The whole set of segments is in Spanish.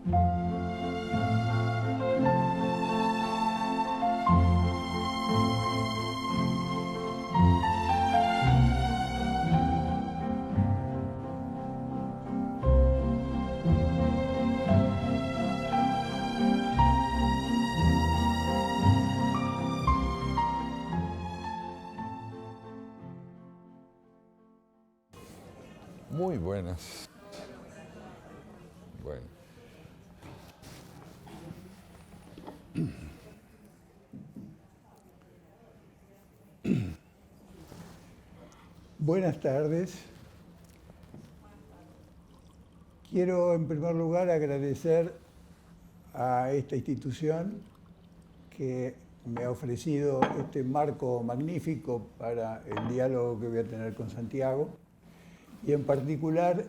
Muy buenas. Bueno. Buenas tardes. Quiero en primer lugar agradecer a esta institución que me ha ofrecido este marco magnífico para el diálogo que voy a tener con Santiago, y en particular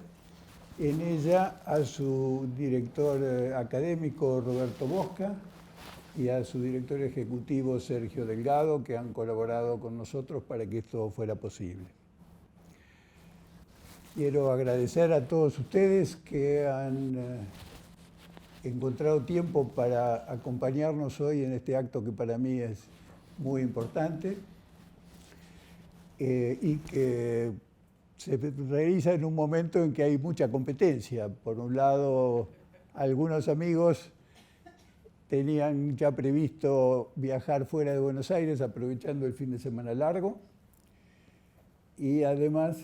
en ella a su director académico Roberto Bosca y a su director ejecutivo Sergio Delgado, que han colaborado con nosotros para que esto fuera posible. Quiero agradecer a todos ustedes que han encontrado tiempo para acompañarnos hoy en este acto que para mí es muy importante y que se realiza en un momento en que hay mucha competencia. Por un lado, algunos amigos tenían ya previsto viajar fuera de Buenos Aires aprovechando el fin de semana largo, y además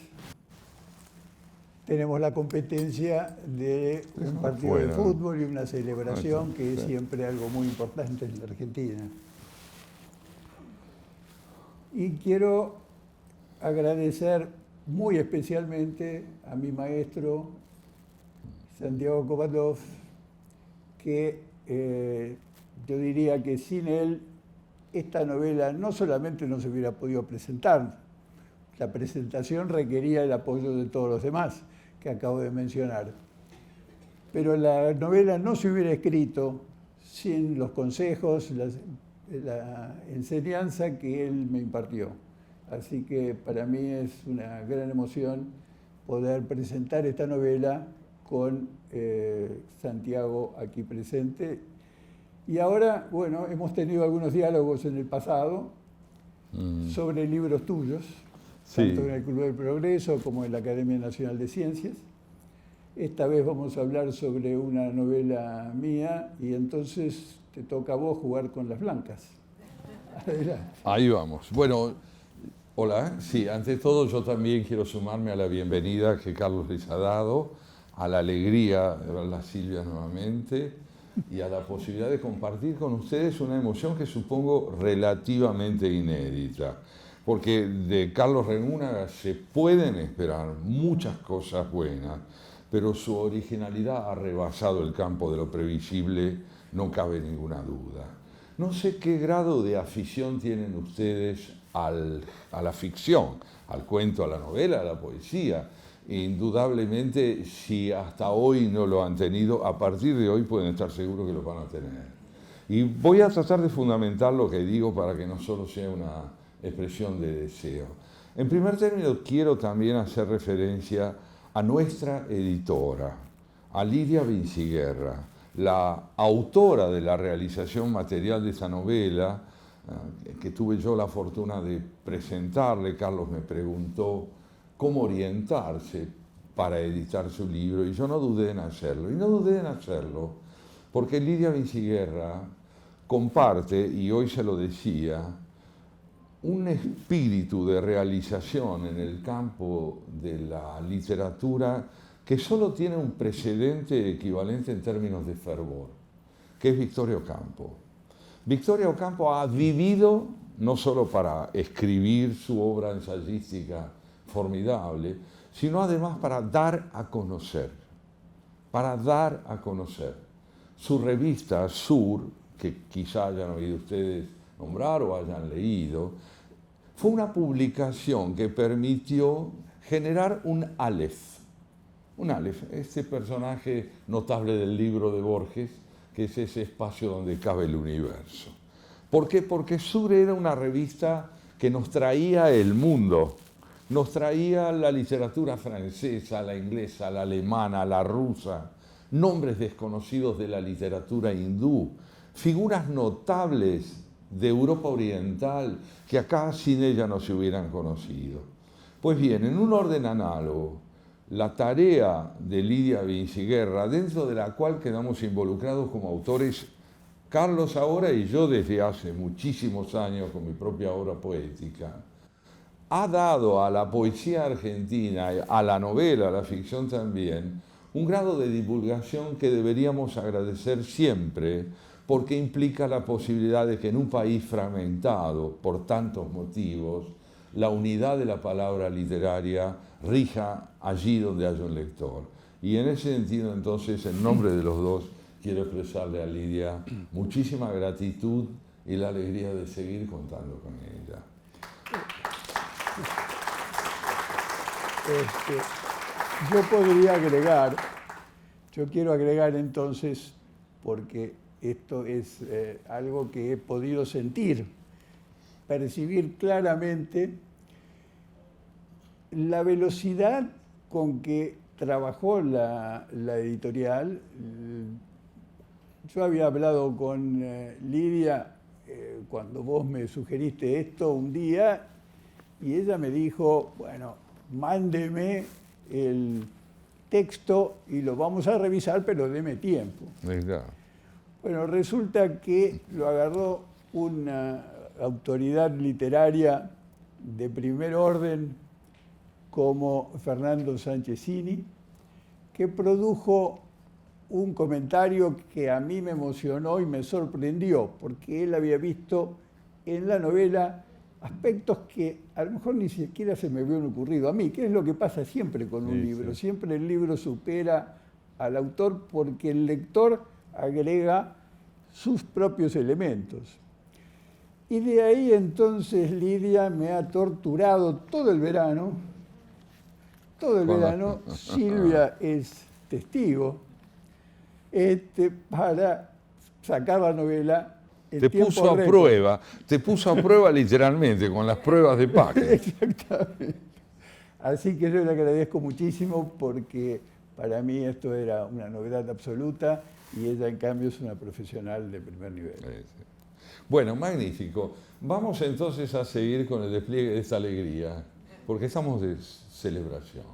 tenemos la competencia de un partido de fútbol y una celebración que es siempre algo muy importante en la Argentina. Y quiero agradecer muy especialmente a mi maestro, Santiago Kovatlov, que yo diría que sin él esta novela no solamente no se hubiera podido presentar, la presentación requería el apoyo de todos los demás que acabo de mencionar, pero la novela no se hubiera escrito sin los consejos, la enseñanza que él me impartió. Así que para mí es una gran emoción poder presentar esta novela con Santiago aquí presente. Y ahora, bueno, hemos tenido algunos diálogos en el pasado sobre libros tuyos, tanto en el Club del Progreso como en la Academia Nacional de Ciencias. Esta vez vamos a hablar sobre una novela mía y entonces te toca a vos jugar con las blancas. Adelante. Ahí vamos. Bueno, hola. Sí, ante todo yo también quiero sumarme a la bienvenida que Carlos les ha dado, a la alegría de verla a Silvia nuevamente y a la posibilidad de compartir con ustedes una emoción que supongo relativamente inédita. Porque de Carlos Renúnaga se pueden esperar muchas cosas buenas, pero su originalidad ha rebasado el campo de lo previsible, no cabe ninguna duda. No sé qué grado de afición tienen ustedes a la ficción, al cuento, a la novela, a la poesía. Indudablemente, si hasta hoy no lo han tenido, a partir de hoy pueden estar seguros que lo van a tener. Y voy a tratar de fundamentar lo que digo para que no solo sea una expresión de deseo. En primer término, quiero también hacer referencia a nuestra editora, a Lidia Vinciguerra, la autora de la realización material de esta novela, que tuve yo la fortuna de presentarle. Carlos me preguntó cómo orientarse para editar su libro y yo no dudé en hacerlo. Y no dudé en hacerlo porque Lidia Vinciguerra comparte, y hoy se lo decía, un espíritu de realización en el campo de la literatura que solo tiene un precedente equivalente en términos de fervor, que es Victoria Ocampo. Victoria Ocampo ha vivido no solo para escribir su obra ensayística formidable, sino además para dar a conocer su revista Sur, que quizá hayan oído ustedes nombrar o hayan leído. Fue una publicación que permitió generar un Aleph, este personaje notable del libro de Borges, que es ese espacio donde cabe el universo. ¿Por qué? Porque Sur era una revista que nos traía el mundo, nos traía la literatura francesa, la inglesa, la alemana, la rusa, nombres desconocidos de la literatura hindú, figuras notables de Europa Oriental que acá sin ella no se hubieran conocido. Pues bien, en un orden análogo, la tarea de Lidia Vinciguerra, dentro de la cual quedamos involucrados como autores, Carlos ahora y yo desde hace muchísimos años con mi propia obra poética, ha dado a la poesía argentina, a la novela, a la ficción también, un grado de divulgación que deberíamos agradecer siempre, porque implica la posibilidad de que en un país fragmentado por tantos motivos, la unidad de la palabra literaria rija allí donde haya un lector. Y en ese sentido, entonces, en nombre de los dos, quiero expresarle a Lidia muchísima gratitud y la alegría de seguir contando con ella. Yo podría agregar, yo quiero agregar entonces, porque esto es algo que he podido sentir, percibir claramente la velocidad con que trabajó la editorial. Yo había hablado con Lidia cuando vos me sugeriste esto un día y ella me dijo, bueno, mándeme el texto y lo vamos a revisar, pero deme tiempo. Bueno, resulta que lo agarró una autoridad literaria de primer orden como Fernando Sanchezini, que produjo un comentario que a mí me emocionó y me sorprendió, porque él había visto en la novela aspectos que a lo mejor ni siquiera se me habían ocurrido a mí, que es lo que pasa siempre con un libro. Siempre el libro supera al autor porque el lector agrega sus propios elementos. Y de ahí entonces Lidia me ha torturado todo el verano. Todo el verano, Silvia es testigo, para sacar la novela en te tiempo puso a récord. prueba, te puso a prueba literalmente, con las pruebas de Paque. Exactamente. Así que yo le agradezco muchísimo porque para mí esto era una novedad absoluta y ella en cambio es una profesional de primer nivel. Bueno, magnífico. Vamos entonces a seguir con el despliegue de esta alegría, porque estamos de celebración.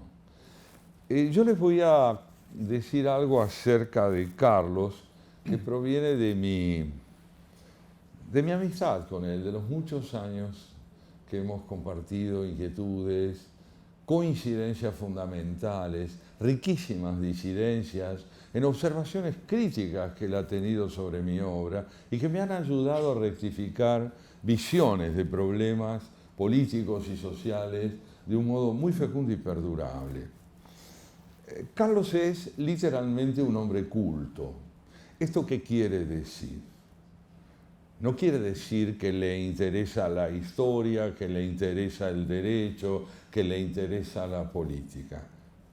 Yo les voy a decir algo acerca de Carlos que proviene de mi amistad con él, de los muchos años que hemos compartido inquietudes, coincidencias fundamentales, riquísimas disidencias, en observaciones críticas que él ha tenido sobre mi obra y que me han ayudado a rectificar visiones de problemas políticos y sociales de un modo muy fecundo y perdurable. Carlos es literalmente un hombre culto. ¿Esto qué quiere decir? No quiere decir que le interesa la historia, que le interesa el derecho, que le interesa la política.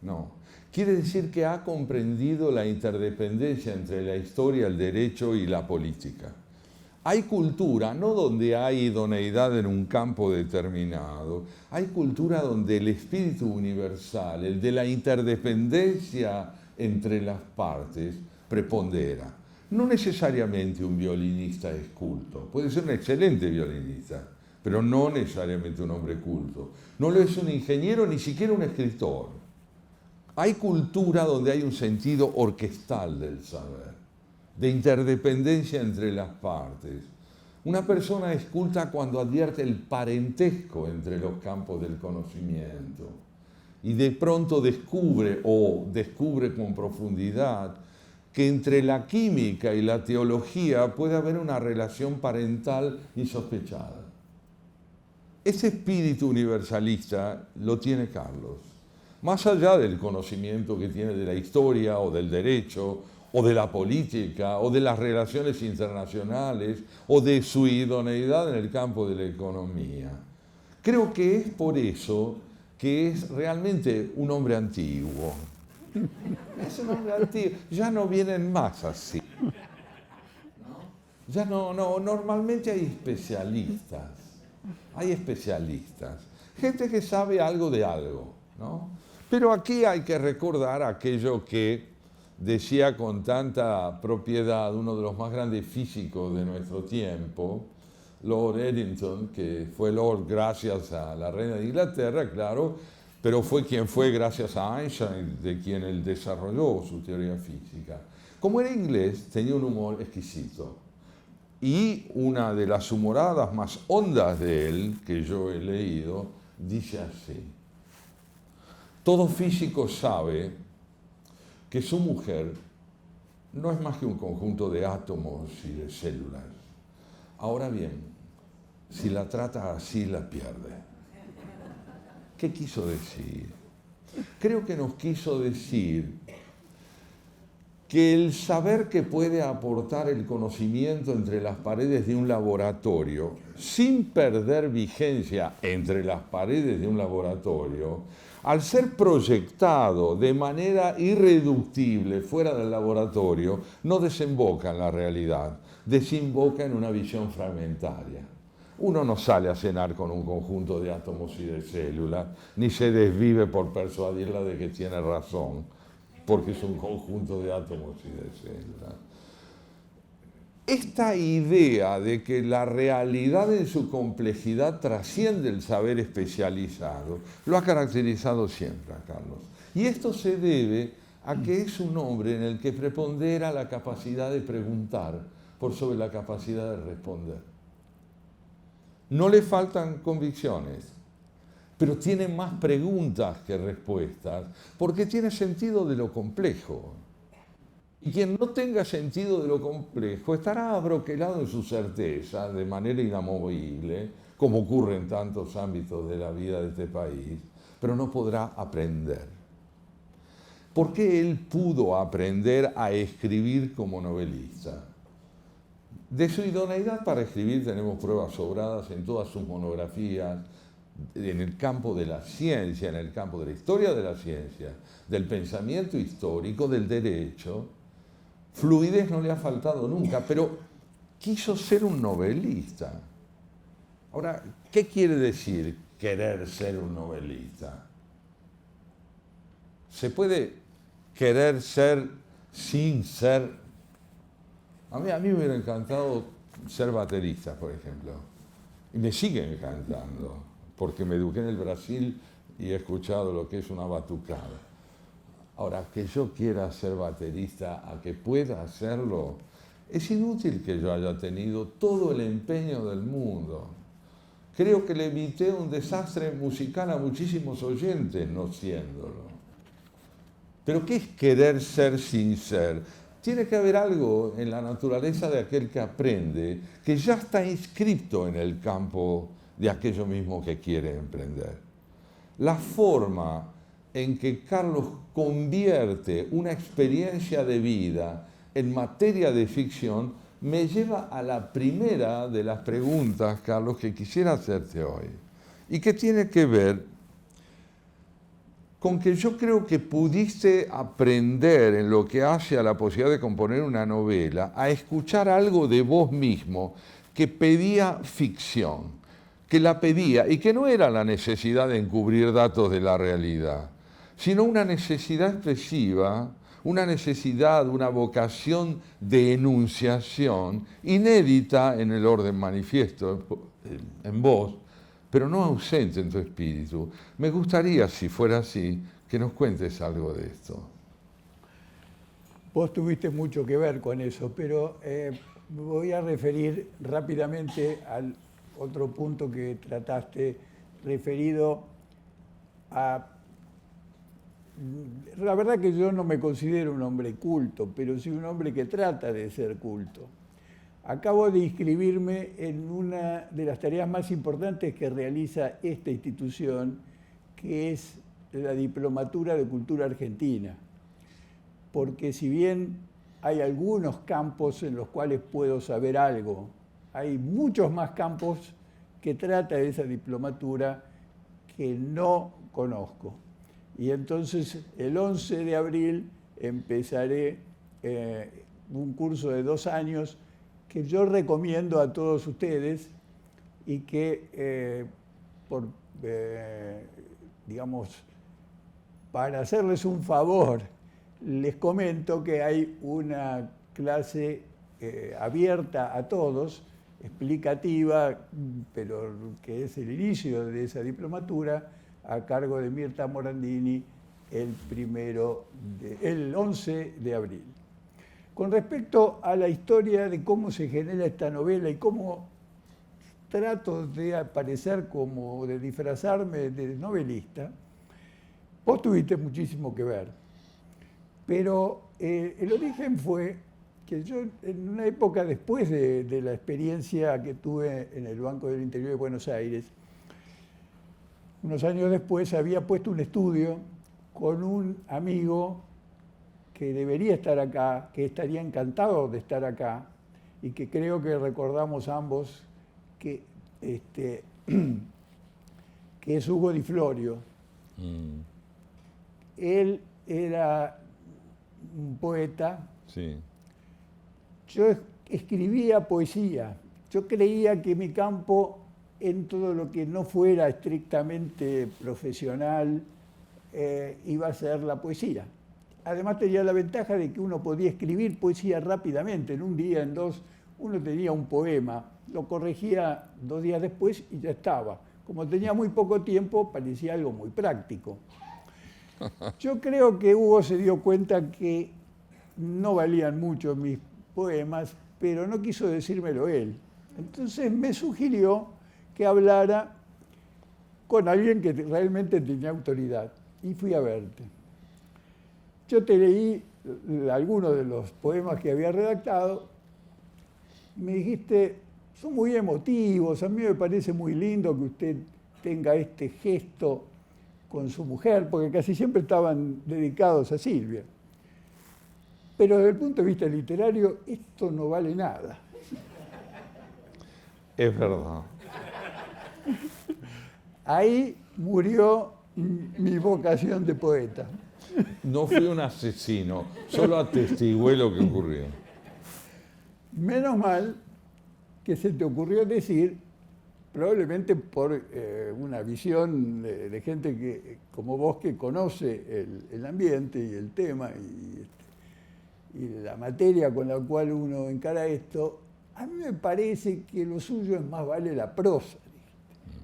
No. Quiere decir que ha comprendido la interdependencia entre la historia, el derecho y la política. Hay cultura, no donde hay idoneidad en un campo determinado, hay cultura donde el espíritu universal, el de la interdependencia entre las partes, prepondera. No necesariamente un violinista es culto, puede ser un excelente violinista, pero no necesariamente un hombre culto. No lo es un ingeniero, ni siquiera un escritor. Hay cultura donde hay un sentido orquestal del saber, de interdependencia entre las partes. Una persona es culta cuando advierte el parentesco entre los campos del conocimiento y de pronto descubre con profundidad que entre la química y la teología puede haber una relación parental insospechada. Ese espíritu universalista lo tiene Carlos. Más allá del conocimiento que tiene de la historia o del derecho o de la política o de las relaciones internacionales o de su idoneidad en el campo de la economía. Creo que es por eso que es realmente un hombre antiguo. Es un hombre antiguo. Ya no vienen más así. Ya no, normalmente hay especialistas. Hay especialistas. Gente que sabe algo de algo, ¿no? Pero aquí hay que recordar aquello que decía con tanta propiedad uno de los más grandes físicos de nuestro tiempo, Lord Eddington, que fue Lord gracias a la reina de Inglaterra, claro, pero fue quien fue gracias a Einstein, de quien él desarrolló su teoría física. Como era inglés, tenía un humor exquisito. Y una de las humoradas más hondas de él, que yo he leído, dice así: todo físico sabe que su mujer no es más que un conjunto de átomos y de células. Ahora bien, si la trata así, la pierde. ¿Qué quiso decir? Creo que nos quiso decir que el saber que puede aportar el conocimiento entre las paredes de un laboratorio, sin perder vigencia entre las paredes de un laboratorio, al ser proyectado de manera irreductible fuera del laboratorio, no desemboca en la realidad, desemboca en una visión fragmentaria. Uno no sale a cenar con un conjunto de átomos y de células, ni se desvive por persuadirla de que tiene razón, porque es un conjunto de átomos y de células. Esta idea de que la realidad en su complejidad trasciende el saber especializado lo ha caracterizado siempre a Carlos. Y esto se debe a que es un hombre en el que prepondera la capacidad de preguntar por sobre la capacidad de responder. No le faltan convicciones, pero tiene más preguntas que respuestas, porque tiene sentido de lo complejo. Y quien no tenga sentido de lo complejo estará abroquelado en su certeza de manera inamovible, como ocurre en tantos ámbitos de la vida de este país, pero no podrá aprender. ¿Por qué él pudo aprender a escribir como novelista? De su idoneidad para escribir tenemos pruebas sobradas en todas sus monografías, en el campo de la ciencia, en el campo de la historia de la ciencia, del pensamiento histórico, del derecho. Fluidez no le ha faltado nunca, pero quiso ser un novelista. Ahora, ¿qué quiere decir querer ser un novelista? ¿Se puede querer ser sin ser? A mí me hubiera encantado ser baterista, por ejemplo. Y me sigue encantando, porque me eduqué en el Brasil y he escuchado lo que es una batucada. Ahora, que yo quiera ser baterista, a que pueda hacerlo, es inútil que yo haya tenido todo el empeño del mundo. Creo que le evité un desastre musical a muchísimos oyentes no siéndolo. Pero ¿qué es querer ser sin ser? Tiene que haber algo en la naturaleza de aquel que aprende que ya está inscrito en el campo de aquello mismo que quiere emprender. La forma en que Carlos convierte una experiencia de vida en materia de ficción me lleva a la primera de las preguntas, Carlos, que quisiera hacerte hoy, y que tiene que ver con que yo creo que pudiste aprender en lo que hace a la posibilidad de componer una novela, a escuchar algo de vos mismo que pedía ficción, que la pedía, y que no era la necesidad de encubrir datos de la realidad, sino una necesidad expresiva, una necesidad, una vocación de enunciación inédita en el orden manifiesto, en vos, pero no ausente en tu espíritu. Me gustaría, si fuera así, que nos cuentes algo de esto. Vos tuviste mucho que ver con eso, pero me voy a referir rápidamente al otro punto que trataste, referido a... La verdad que yo no me considero un hombre culto, pero sí un hombre que trata de ser culto. Acabo de inscribirme en una de las tareas más importantes que realiza esta institución, que es la Diplomatura de Cultura Argentina. Porque si bien hay algunos campos en los cuales puedo saber algo, hay muchos más campos que trata esa diplomatura que no conozco. Y entonces el 11 de abril empezaré un curso de 2 años que yo recomiendo a todos ustedes y que, digamos, para hacerles un favor les comento que hay una clase abierta a todos, explicativa, pero que es el inicio de esa diplomatura, a cargo de Mirta Morandini el 11 de abril. Con respecto a la historia de cómo se genera esta novela y cómo trato de aparecer como, de disfrazarme de novelista, vos tuviste muchísimo que ver. Pero el origen fue que yo, en una época después de la experiencia que tuve en el Banco del Interior de Buenos Aires, unos años después había puesto un estudio con un amigo que debería estar acá, que estaría encantado de estar acá, y que creo que recordamos ambos que es Hugo Di Florio. Él era un poeta. Sí. Yo escribía poesía. Yo creía que mi campo, en todo lo que no fuera estrictamente profesional, iba a ser la poesía. Además tenía la ventaja de que uno podía escribir poesía rápidamente. En un día, en dos, uno tenía un poema, lo corregía 2 días después y ya estaba. Como tenía muy poco tiempo, parecía algo muy práctico. Yo creo que Hugo se dio cuenta que no valían mucho mis poemas, pero no quiso decírmelo él. Entonces me sugirió que hablara con alguien que realmente tenía autoridad. Y fui a verte. Yo te leí algunos de los poemas que había redactado. Me dijiste, son muy emotivos, a mí me parece muy lindo que usted tenga este gesto con su mujer, porque casi siempre estaban dedicados a Silvia. Pero desde el punto de vista literario, esto no vale nada. Es verdad. Ahí murió mi vocación de poeta. No fui un asesino, solo atestigué lo que ocurrió. Menos mal que se te ocurrió decir, probablemente por una visión de gente que, como vos, que conoce el ambiente y el tema y la materia con la cual uno encara esto, a mí me parece que lo suyo es más vale la prosa.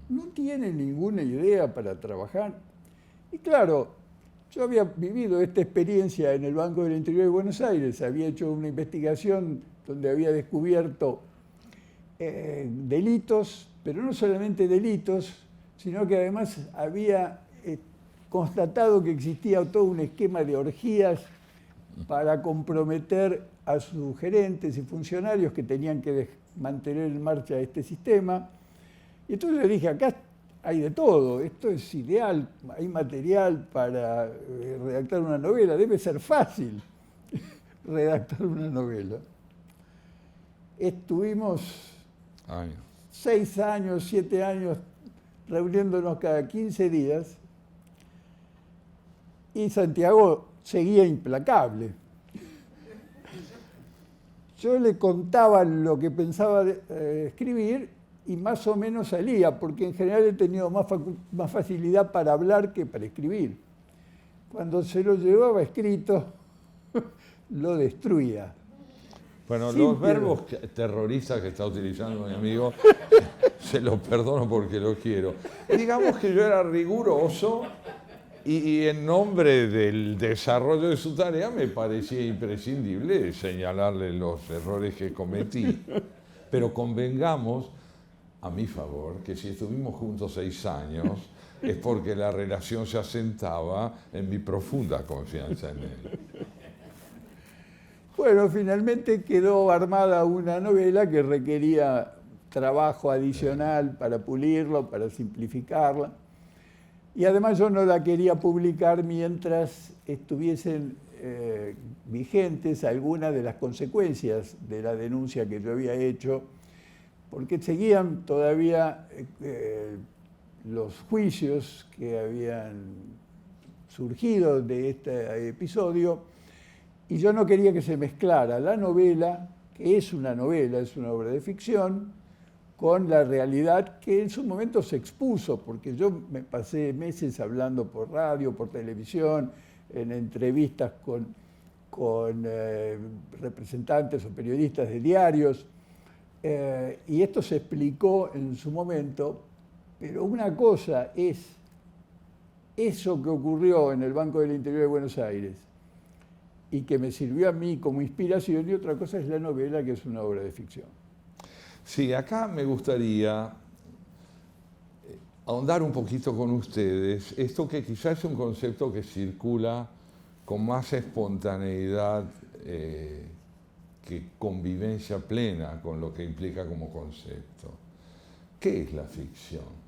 No tiene ninguna idea para trabajar. Y claro, yo había vivido esta experiencia en el Banco del Interior de Buenos Aires, había hecho una investigación donde había descubierto delitos, pero no solamente delitos, sino que además había constatado que existía todo un esquema de orgías para comprometer a sus gerentes y funcionarios que tenían que mantener en marcha este sistema. Y entonces le dije, acá hay de todo, esto es ideal, hay material para redactar una novela, debe ser fácil redactar una novela. Estuvimos 6 años, 7 años reuniéndonos cada 15 días y Santiago seguía implacable. Yo le contaba lo que pensaba escribir y más o menos salía, porque en general he tenido más facilidad para hablar que para escribir. Cuando se lo llevaba escrito, lo destruía. Bueno, Sí, los verbos terroristas que está utilizando mi amigo, se los perdono porque lo quiero. Digamos que yo era riguroso y en nombre del desarrollo de su tarea me parecía imprescindible señalarle los errores que cometí. Pero convengamos, a mi favor, que si estuvimos juntos 6 años es porque la relación se asentaba en mi profunda confianza en él. Bueno, finalmente quedó armada una novela que requería trabajo adicional para pulirlo, para simplificarla. Y además yo no la quería publicar mientras estuviesen vigentes algunas de las consecuencias de la denuncia que yo había hecho, porque seguían todavía los juicios que habían surgido de este episodio, y yo no quería que se mezclara la novela, que es una novela, es una obra de ficción, con la realidad que en su momento se expuso, porque yo me pasé meses hablando por radio, por televisión, en entrevistas con representantes o periodistas de diarios, y esto se explicó en su momento, pero una cosa es eso que ocurrió en el Banco del Interior de Buenos Aires y que me sirvió a mí como inspiración, y otra cosa es la novela, que es una obra de ficción. Sí, acá me gustaría ahondar un poquito con ustedes esto que quizás es un concepto que circula con más espontaneidad que convivencia plena con lo que implica como concepto. ¿Qué es la ficción?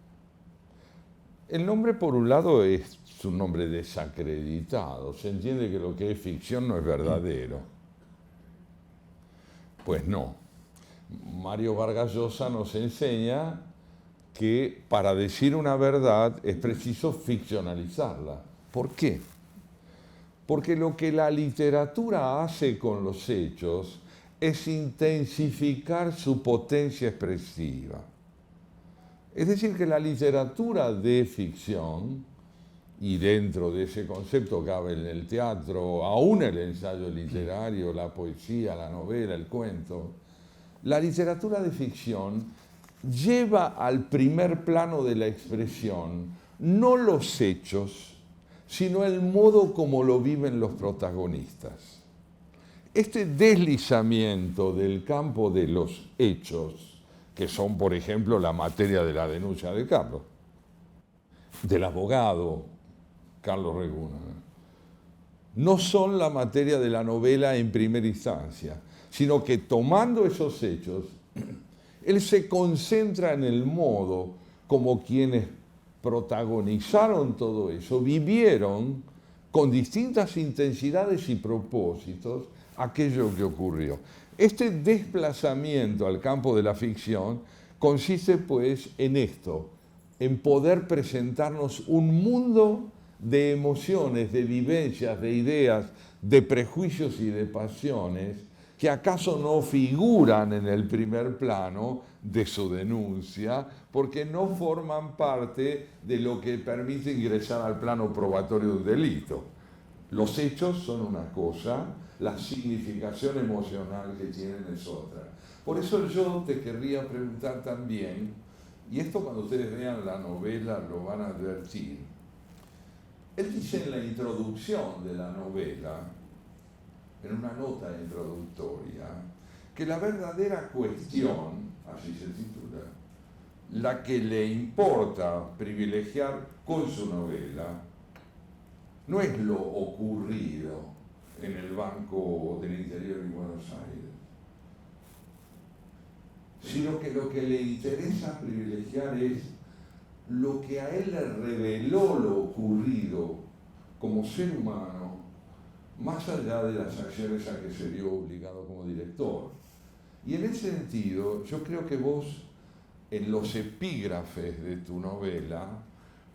El nombre, por un lado, es un nombre desacreditado. Se entiende que lo que es ficción no es verdadero. Pues no. Mario Vargas Llosa nos enseña que para decir una verdad es preciso ficcionalizarla. ¿Por qué? Porque lo que la literatura hace con los hechos es intensificar su potencia expresiva. Es decir, que la literatura de ficción, y dentro de ese concepto cabe el teatro, aún el ensayo literario, la poesía, la novela, el cuento, la literatura de ficción lleva al primer plano de la expresión no los hechos, sino el modo como lo viven los protagonistas. Este deslizamiento del campo de los hechos, que son, por ejemplo, la materia de la denuncia de Carlos, del abogado Carlos Reguna, no son la materia de la novela en primera instancia, sino que tomando esos hechos, él se concentra en el modo como quienes protagonizaron todo eso, vivieron con distintas intensidades y propósitos aquello que ocurrió. Este desplazamiento al campo de la ficción consiste pues en esto, en poder presentarnos un mundo de emociones, de vivencias, de ideas, de prejuicios y de pasiones que acaso no figuran en el primer plano de su denuncia, porque no forman parte de lo que permite ingresar al plano probatorio de un delito. Los hechos son una cosa, la significación emocional que tienen es otra. Por eso yo te querría preguntar también, y esto cuando ustedes vean la novela lo van a advertir. Él dice en la introducción de la novela, en una nota introductoria, que la verdadera cuestión, así se titula, la que le importa privilegiar con su novela, no es lo ocurrido en el Banco del Interior de Buenos Aires, sino que lo que le interesa privilegiar es lo que a él le reveló lo ocurrido como ser humano, más allá de las acciones a que se vio obligado como director. Y en ese sentido, yo creo que vos, en los epígrafes de tu novela,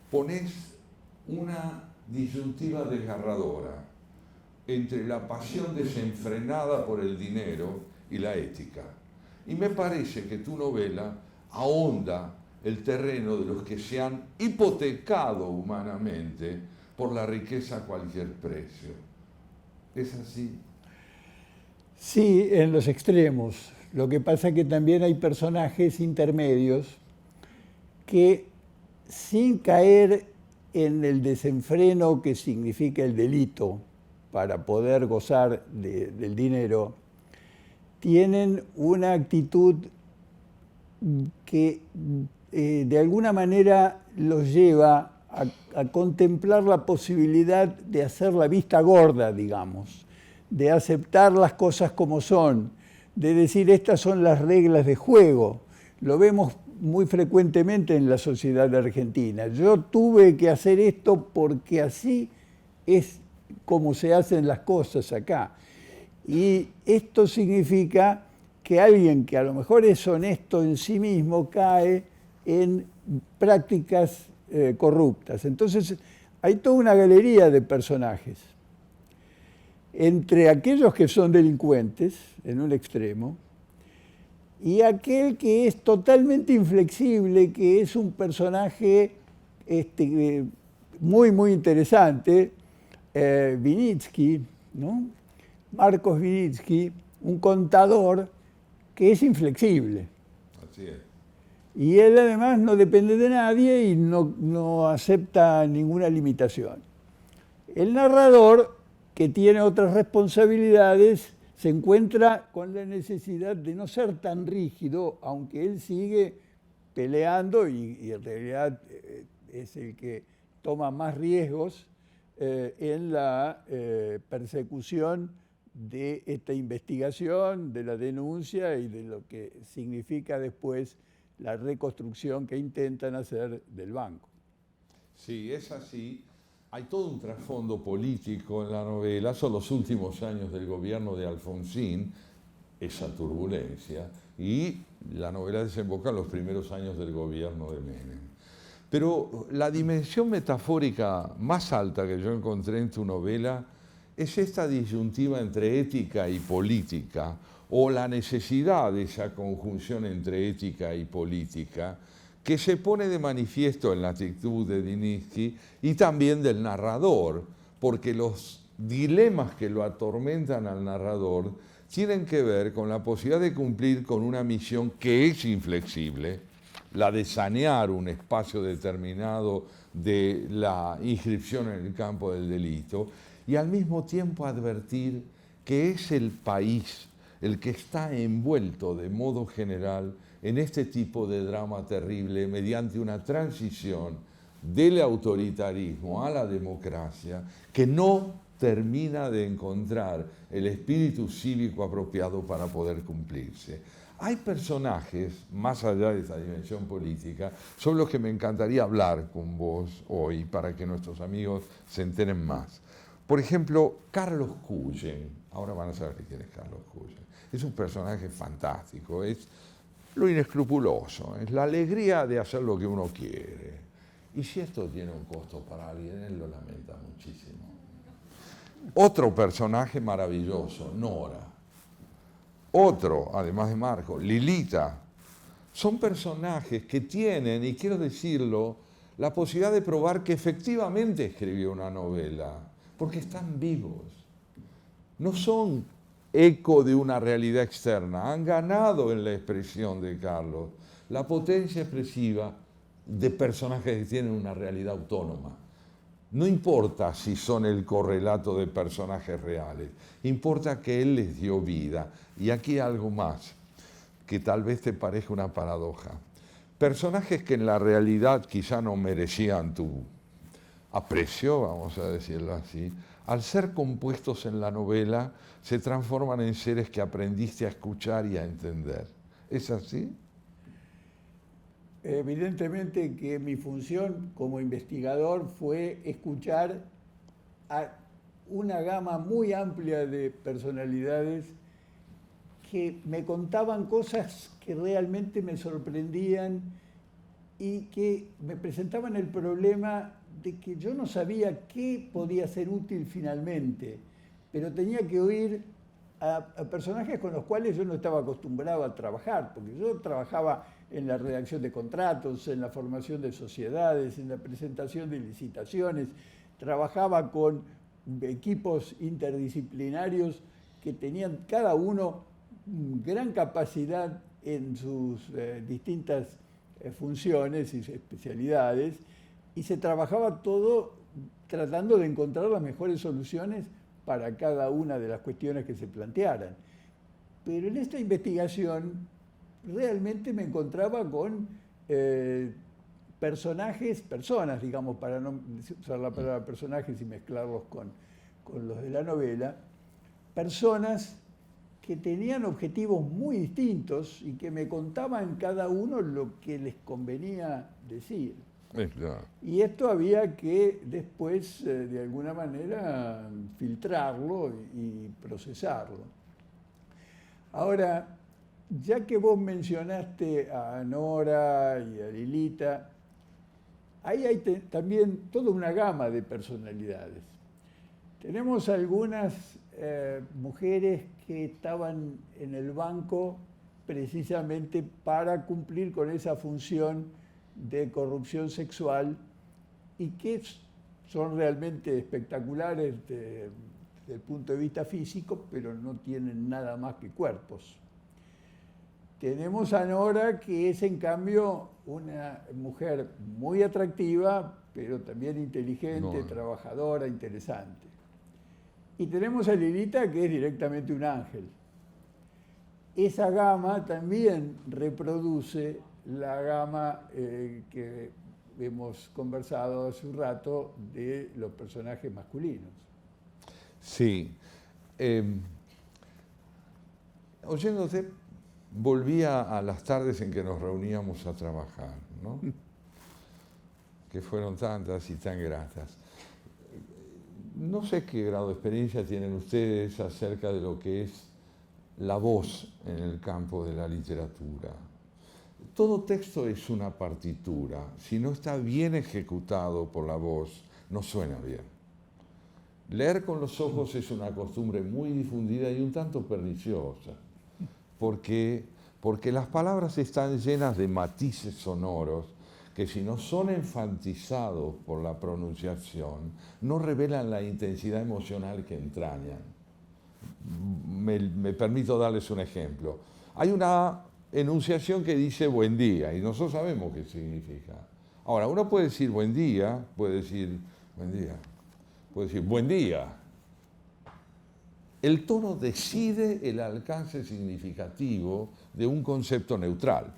ponés una disyuntiva desgarradora entre la pasión desenfrenada por el dinero y la ética. Y me parece que tu novela ahonda el terreno de los que se han hipotecado humanamente por la riqueza a cualquier precio. ¿Es así? Sí, en los extremos. Lo que pasa es que también hay personajes intermedios que, sin caer en el desenfreno que significa el delito para poder gozar del dinero, tienen una actitud que de alguna manera los lleva a contemplar la posibilidad de hacer la vista gorda, digamos, de aceptar las cosas como son, de decir estas son las reglas de juego. Lo vemos muy frecuentemente en la sociedad argentina. Yo tuve que hacer esto porque así es como se hacen las cosas acá. Y esto significa que alguien que a lo mejor es honesto en sí mismo cae en prácticas corruptas. Entonces hay toda una galería de personajes. Entre aquellos que son delincuentes, en un extremo, y aquel que es totalmente inflexible, que es un personaje muy, muy interesante, Vinitsky, ¿no? Marcos Vinitsky, un contador que es inflexible. Así es. Y él además no depende de nadie y no acepta ninguna limitación. El narrador, que tiene otras responsabilidades, se encuentra con la necesidad de no ser tan rígido, aunque él sigue peleando y en realidad es el que toma más riesgos en la persecución de esta investigación, de la denuncia y de lo que significa después la reconstrucción que intentan hacer del banco. Sí, es así. Hay todo un trasfondo político en la novela. Son los últimos años del gobierno de Alfonsín, esa turbulencia, y la novela desemboca en los primeros años del gobierno de Menem. Pero la dimensión metafórica más alta que yo encontré en tu novela es esta disyuntiva entre ética y política, o la necesidad de esa conjunción entre ética y política, que se pone de manifiesto en la actitud de Vinitsky y también del narrador, porque los dilemas que lo atormentan al narrador tienen que ver con la posibilidad de cumplir con una misión que es inflexible, la de sanear un espacio determinado de la inscripción en el campo del delito, y al mismo tiempo advertir que es el país el que está envuelto de modo general en este tipo de drama terrible mediante una transición del autoritarismo a la democracia que no termina de encontrar el espíritu cívico apropiado para poder cumplirse. Hay personajes, más allá de esta dimensión política, sobre los que me encantaría hablar con vos hoy para que nuestros amigos se enteren más. Por ejemplo, Carlos Cuyen. Ahora van a saber quién es Carlos Cuyen. Es un personaje fantástico, es lo inescrupuloso, es la alegría de hacer lo que uno quiere. Y si esto tiene un costo para alguien, él lo lamenta muchísimo. Otro personaje maravilloso, Nora. Otro, además de Marco, Lilita. Son personajes que tienen, y quiero decirlo, la posibilidad de probar que efectivamente escribió una novela, porque están vivos. No son eco de una realidad externa, han ganado en la expresión de Carlos la potencia expresiva de personajes que tienen una realidad autónoma. No importa si son el correlato de personajes reales, importa que él les dio vida. Y aquí algo más, que tal vez te parezca una paradoja. Personajes que en la realidad quizá no merecían tu aprecio, vamos a decirlo así, al ser compuestos en la novela, se transforman en seres que aprendiste a escuchar y a entender. ¿Es así? Evidentemente que mi función como investigador fue escuchar a una gama muy amplia de personalidades que me contaban cosas que realmente me sorprendían y que me presentaban el problema de que yo no sabía qué podía ser útil finalmente, pero tenía que oír a personajes con los cuales yo no estaba acostumbrado a trabajar, porque yo trabajaba en la redacción de contratos, en la formación de sociedades, en la presentación de licitaciones, trabajaba con equipos interdisciplinarios que tenían cada uno gran capacidad en sus distintas funciones y especialidades, y se trabajaba todo tratando de encontrar las mejores soluciones para cada una de las cuestiones que se plantearan. Pero en esta investigación realmente me encontraba con personas, digamos, para no usar la palabra personajes y mezclarlos con los de la novela, personas que tenían objetivos muy distintos y que me contaban cada uno lo que les convenía decir. Claro. Y esto había que después, de alguna manera, filtrarlo y procesarlo. Ahora, ya que vos mencionaste a Nora y a Lilita, ahí hay también toda una gama de personalidades. Tenemos algunas mujeres que estaban en el banco precisamente para cumplir con esa función de corrupción sexual y que son realmente espectaculares desde el punto de vista físico, pero no tienen nada más que cuerpos. Tenemos a Nora, que es en cambio una mujer muy atractiva, pero también inteligente, trabajadora, interesante. Y tenemos a Lilita, que es directamente un ángel. Esa gama también reproduce la gama que hemos conversado hace un rato de los personajes masculinos. Sí. Oyéndote, volvía a las tardes en que nos reuníamos a trabajar, ¿no? Que fueron tantas y tan gratas. No sé qué grado de experiencia tienen ustedes acerca de lo que es la voz en el campo de la literatura. Todo texto es una partitura. Si no está bien ejecutado por la voz, no suena bien. Leer con los ojos es una costumbre muy difundida y un tanto perniciosa, porque las palabras están llenas de matices sonoros que, si no son enfatizados por la pronunciación, no revelan la intensidad emocional que entrañan. Me permito darles un ejemplo. Hay una enunciación que dice buen día y nosotros sabemos qué significa. Ahora, uno puede decir buen día, puede decir buen día, puede decir buen día. El tono decide el alcance significativo de un concepto neutral.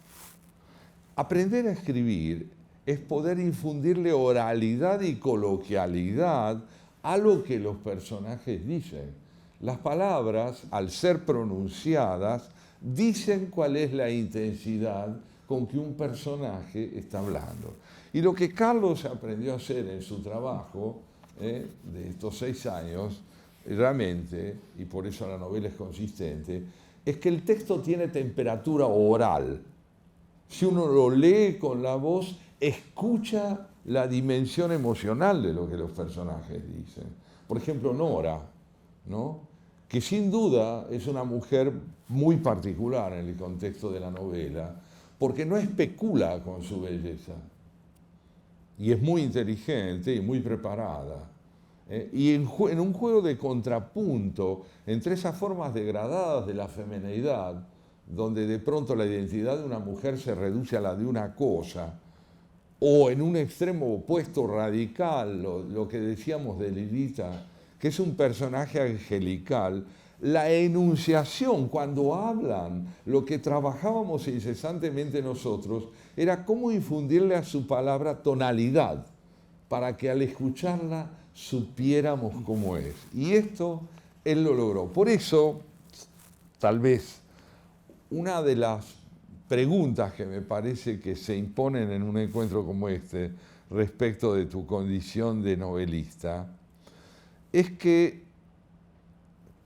Aprender a escribir es poder infundirle oralidad y coloquialidad a lo que los personajes dicen. Las palabras, al ser pronunciadas, dicen cuál es la intensidad con que un personaje está hablando. Y lo que Carlos aprendió a hacer en su trabajo de estos 6 años, realmente, y por eso la novela es consistente, es que el texto tiene temperatura oral. Si uno lo lee con la voz, escucha la dimensión emocional de lo que los personajes dicen. Por ejemplo, Nora, ¿no?, que sin duda es una mujer muy particular en el contexto de la novela, porque no especula con su belleza, y es muy inteligente y muy preparada. Y en un juego de contrapunto entre esas formas degradadas de la femineidad, donde de pronto la identidad de una mujer se reduce a la de una cosa, o en un extremo opuesto radical, lo que decíamos de Lilita, que es un personaje angelical, la enunciación, cuando hablan, lo que trabajábamos incesantemente nosotros, era cómo infundirle a su palabra tonalidad, para que al escucharla supiéramos cómo es. Y esto él lo logró. Por eso, tal vez, una de las preguntas que me parece que se imponen en un encuentro como este respecto de tu condición de novelista es que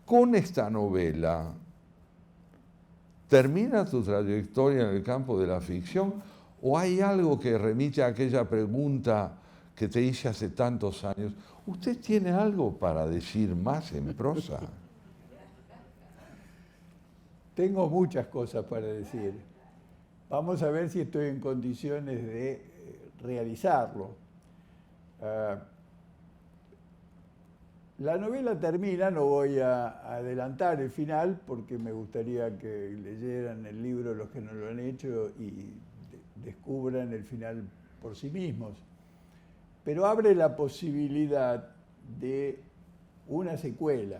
con esta novela termina tu trayectoria en el campo de la ficción, o hay algo que remite a aquella pregunta que te hice hace tantos años: ¿usted tiene algo para decir más en prosa? Tengo muchas cosas para decir. Vamos a ver si estoy en condiciones de realizarlo. La novela termina, no voy a adelantar el final porque me gustaría que leyeran el libro los que no lo han hecho y descubran el final por sí mismos. Pero abre la posibilidad de una secuela.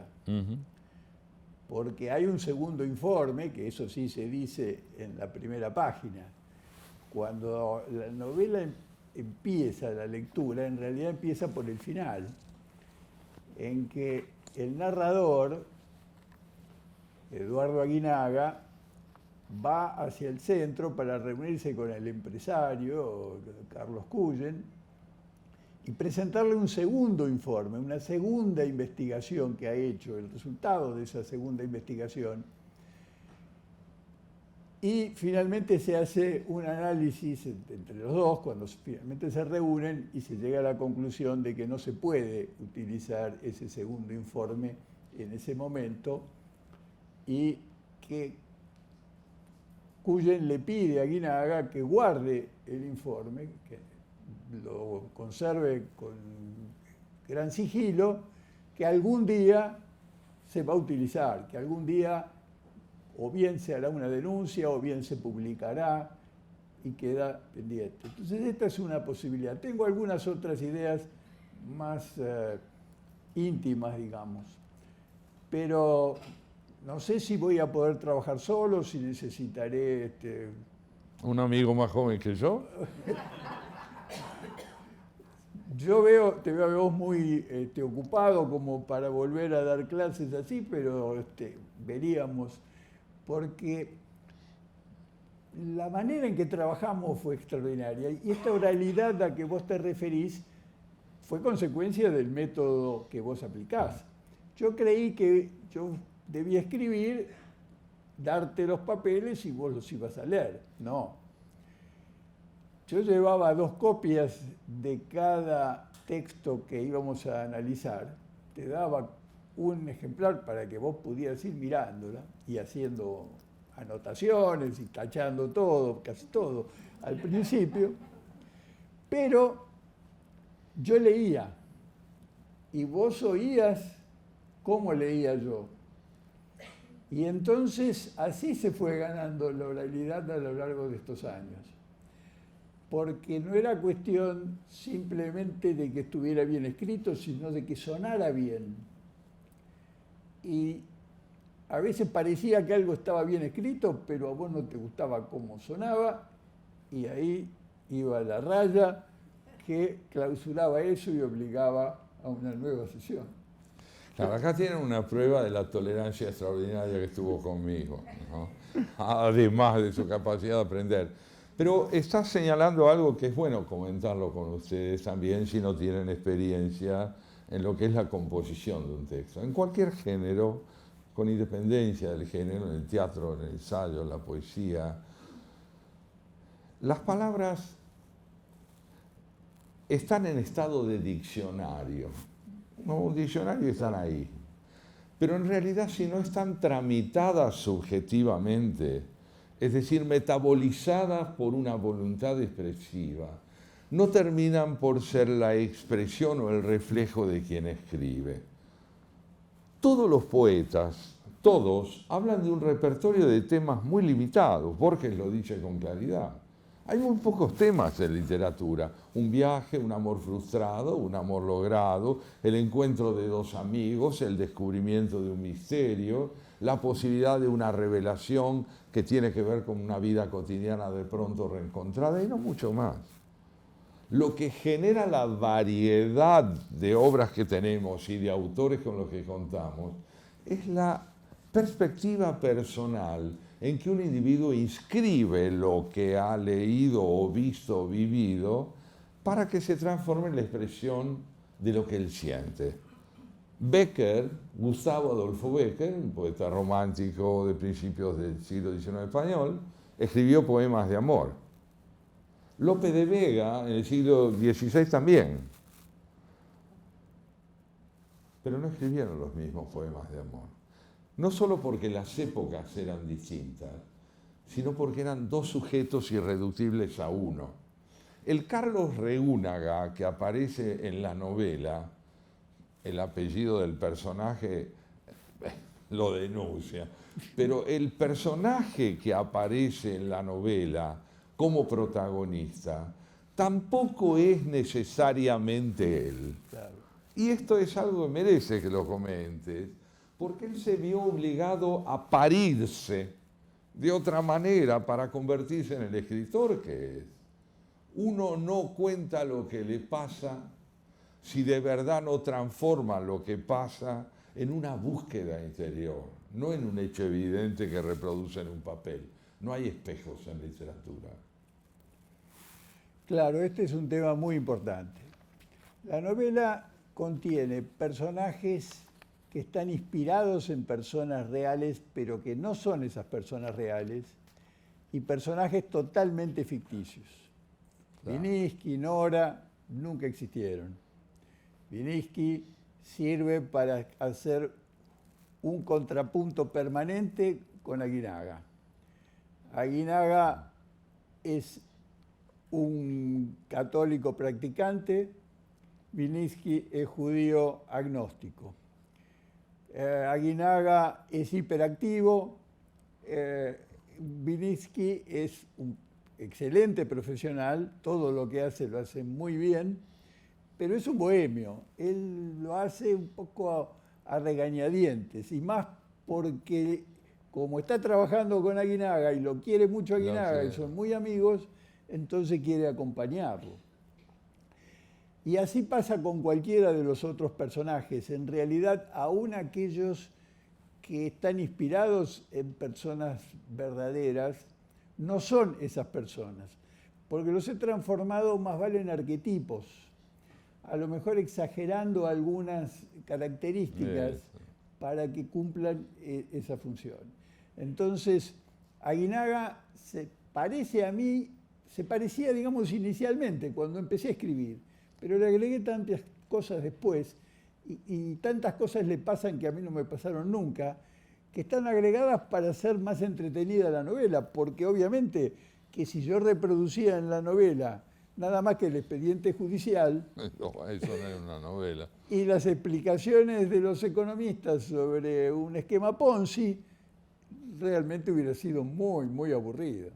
Porque hay un segundo informe, que eso sí se dice en la primera página. Cuando la novela empieza, la lectura, en realidad empieza por el final, en que el narrador, Eduardo Aguinaga, va hacia el centro para reunirse con el empresario, Carlos Cullen, y presentarle un segundo informe, una segunda investigación que ha hecho, el resultado de esa segunda investigación. Y finalmente se hace un análisis entre los dos, cuando finalmente se reúnen, y se llega a la conclusión de que no se puede utilizar ese segundo informe en ese momento, y que Cullen le pide a Aguinaga que guarde el informe, que lo conserve gran sigilo, que algún día se va a utilizar, que algún día o bien se hará una denuncia o bien se publicará y queda pendiente. Entonces esta es una posibilidad. Tengo algunas otras ideas más íntimas, digamos, pero no sé si voy a poder trabajar solo, si necesitaré ¿Un amigo más joven que yo? Te veo a vos muy ocupado como para volver a dar clases así, pero veríamos, porque la manera en que trabajamos fue extraordinaria y esta oralidad a que vos te referís fue consecuencia del método que vos aplicás. Yo creí que yo debía escribir, darte los papeles y vos los ibas a leer. No. Yo llevaba 2 copias de cada texto que íbamos a analizar. Te daba un ejemplar para que vos pudieras ir mirándola y haciendo anotaciones y tachando todo, casi todo, al principio. Pero yo leía y vos oías cómo leía yo. Y entonces así se fue ganando la oralidad a lo largo de estos años. Porque no era cuestión simplemente de que estuviera bien escrito, sino de que sonara bien. Y a veces parecía que algo estaba bien escrito, pero a vos no te gustaba cómo sonaba, y ahí iba la raya que clausuraba eso y obligaba a una nueva sesión. Claro, acá tienen una prueba de la tolerancia extraordinaria que estuvo conmigo, ¿no? Además de su capacidad de aprender. Pero está señalando algo que es bueno comentarlo con ustedes también si no tienen experiencia en lo que es la composición de un texto. En cualquier género, con independencia del género, en el teatro, en el ensayo, en la poesía, las palabras están en estado de diccionario. No, un diccionario están ahí. Pero en realidad, si no están tramitadas subjetivamente, es decir, metabolizadas por una voluntad expresiva, no terminan por ser la expresión o el reflejo de quien escribe. Todos los poetas, todos, hablan de un repertorio de temas muy limitados. Borges lo dice con claridad. Hay muy pocos temas en literatura. Un viaje, un amor frustrado, un amor logrado, el encuentro de 2 amigos, el descubrimiento de un misterio, la posibilidad de una revelación que tiene que ver con una vida cotidiana de pronto reencontrada y no mucho más. Lo que genera la variedad de obras que tenemos y de autores con los que contamos es la perspectiva personal en que un individuo inscribe lo que ha leído o visto o vivido para que se transforme en la expresión de lo que él siente. Becker, Gustavo Adolfo Becker, un poeta romántico de principios del siglo XIX español, escribió poemas de amor. Lope de Vega, en el siglo XVI también. Pero no escribieron los mismos poemas de amor. No solo porque las épocas eran distintas, sino porque eran 2 sujetos irreductibles a uno. El Carlos Reúnaga, que aparece en la novela, el apellido del personaje lo denuncia, pero el personaje que aparece en la novela como protagonista tampoco es necesariamente él. Claro. Y esto es algo que merece que lo comentes, porque él se vio obligado a parirse de otra manera para convertirse en el escritor que es. Uno no cuenta lo que le pasa si de verdad no transforma lo que pasa en una búsqueda interior, no en un hecho evidente que reproduce en un papel. No hay espejos en literatura. Claro, este es un tema muy importante. La novela contiene personajes que están inspirados en personas reales, pero que no son esas personas reales, y personajes totalmente ficticios. Claro. Viniski, Nora, nunca existieron. Viniski sirve para hacer un contrapunto permanente con Aguinaga. Aguinaga es un católico practicante, Vilniski es judío agnóstico. Aguinaga es hiperactivo. Vilniski es un excelente profesional, todo lo que hace lo hace muy bien, pero es un bohemio. Él lo hace un poco a regañadientes, y más porque como está trabajando con Aguinaga y lo quiere mucho Aguinaga y son muy amigos, entonces quiere acompañarlo. Y así pasa con cualquiera de los otros personajes. En realidad, aún aquellos que están inspirados en personas verdaderas, no son esas personas, porque los he transformado más vale en arquetipos, a lo mejor exagerando algunas características para que cumplan esa función. Entonces, Aguinaga se parece a mí, se parecía, digamos, inicialmente, cuando empecé a escribir, pero le agregué tantas cosas después, y tantas cosas le pasan que a mí no me pasaron nunca, que están agregadas para hacer más entretenida la novela, porque obviamente que si yo reproducía en la novela nada más que el expediente judicial, no, eso no es una novela, y las explicaciones de los economistas sobre un esquema Ponzi, realmente hubiera sido muy, muy aburrido.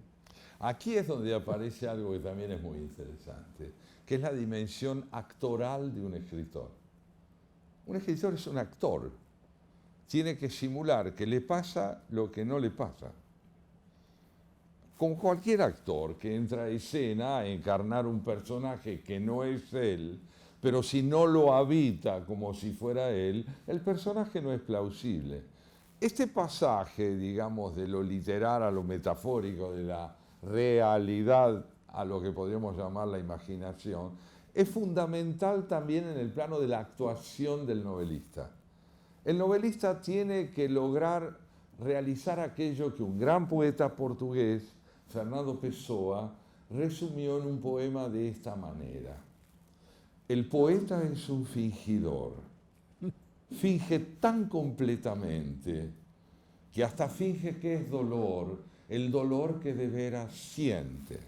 Aquí es donde aparece algo que también es muy interesante, que es la dimensión actoral de un escritor. Un escritor es un actor. Tiene que simular que le pasa lo que no le pasa. Como cualquier actor que entra a escena a encarnar un personaje que no es él, pero si no lo habita como si fuera él, el personaje no es plausible. Este pasaje, digamos, de lo literal a lo metafórico, de la realidad a lo que podríamos llamar la imaginación, es fundamental también en el plano de la actuación del novelista. El novelista tiene que lograr realizar aquello que un gran poeta portugués, Fernando Pessoa, resumió en un poema de esta manera. El poeta es un fingidor. Finge tan completamente que hasta finge que es dolor, el dolor que de veras siente.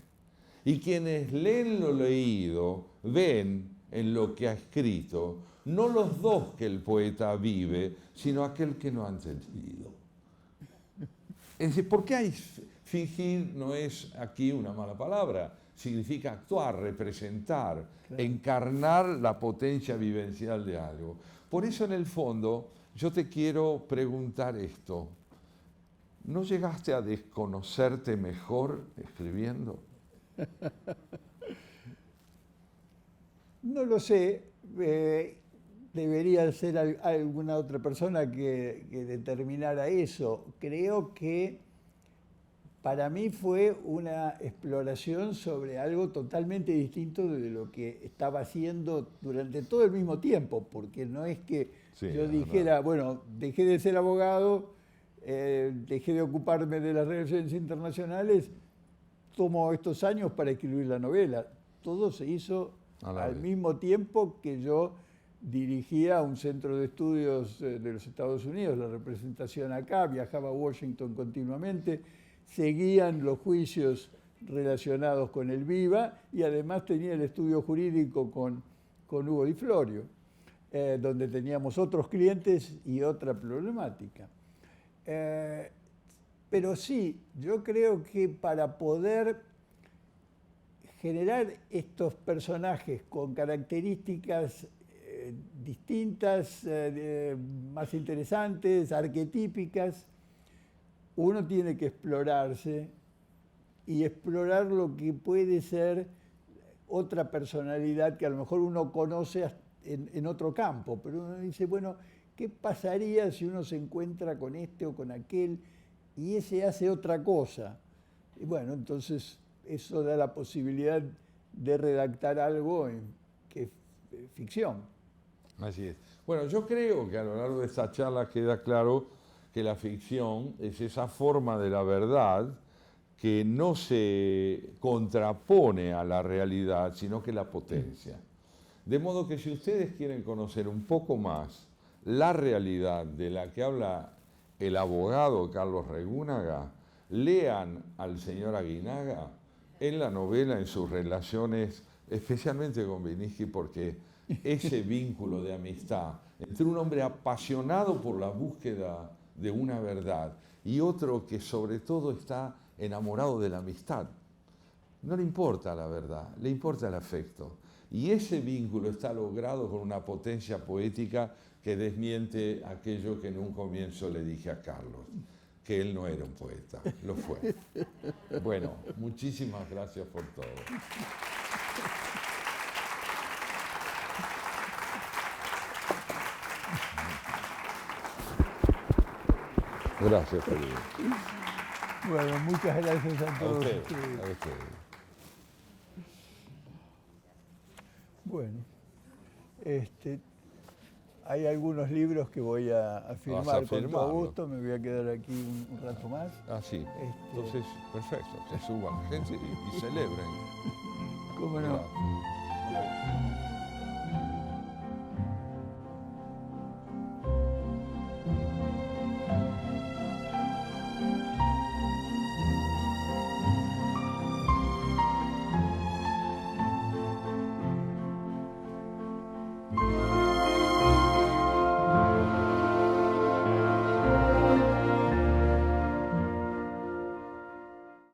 Y quienes leen lo leído ven en lo que ha escrito no los dos que el poeta vive, sino aquel que no ha entendido. Es decir, ¿por qué hay fingir? No es aquí una mala palabra, significa actuar, representar, claro, encarnar la potencia vivencial de algo. Por eso, en el fondo, yo te quiero preguntar esto. ¿No llegaste a desconocerte mejor escribiendo? No lo sé. Debería ser alguna otra persona que determinara eso. Creo que para mí fue una exploración sobre algo totalmente distinto de lo que estaba haciendo durante todo el mismo tiempo, porque no es que yo dijera, bueno, dejé de ser abogado, dejé de ocuparme de las relaciones internacionales, tomo estos años para escribir la novela. Todo se hizo al mismo tiempo que yo dirigía un centro de estudios de los Estados Unidos, la representación acá, viajaba a Washington continuamente, seguían los juicios relacionados con el Viva y además tenía el estudio jurídico con Hugo Di Florio, donde teníamos otros clientes y otra problemática. Pero sí, yo creo que para poder generar estos personajes con características distintas, más interesantes, arquetípicas, uno tiene que explorarse y explorar lo que puede ser otra personalidad que a lo mejor uno conoce en otro campo, pero uno dice, bueno, ¿qué pasaría si uno se encuentra con este o con aquel y ese hace otra cosa? Y bueno, entonces eso da la posibilidad de redactar algo que es ficción. Así es. Bueno, yo creo que a lo largo de esta charla queda claro que la ficción es esa forma de la verdad que no se contrapone a la realidad, sino que la potencia. De modo que si ustedes quieren conocer un poco más la realidad de la que habla el abogado Carlos Regúnaga, lean al señor Aguinaga en la novela, en sus relaciones, especialmente con Vilniski, porque ese vínculo de amistad entre un hombre apasionado por la búsqueda de una verdad y otro que sobre todo está enamorado de la amistad. No le importa la verdad, le importa el afecto. Y ese vínculo está logrado con una potencia poética que desmiente aquello que en un comienzo le dije a Carlos, que él no era un poeta, lo fue. Bueno, muchísimas gracias por todo. Gracias, Felipe. Bueno, muchas gracias a A todos ustedes, ustedes. a ustedes. Bueno, hay algunos libros que voy a firmar con todo firmarlo? gusto, me voy a quedar aquí un rato más. Ah, sí. Entonces, perfecto, que suban gente y celebren. ¿Cómo no? Gracias.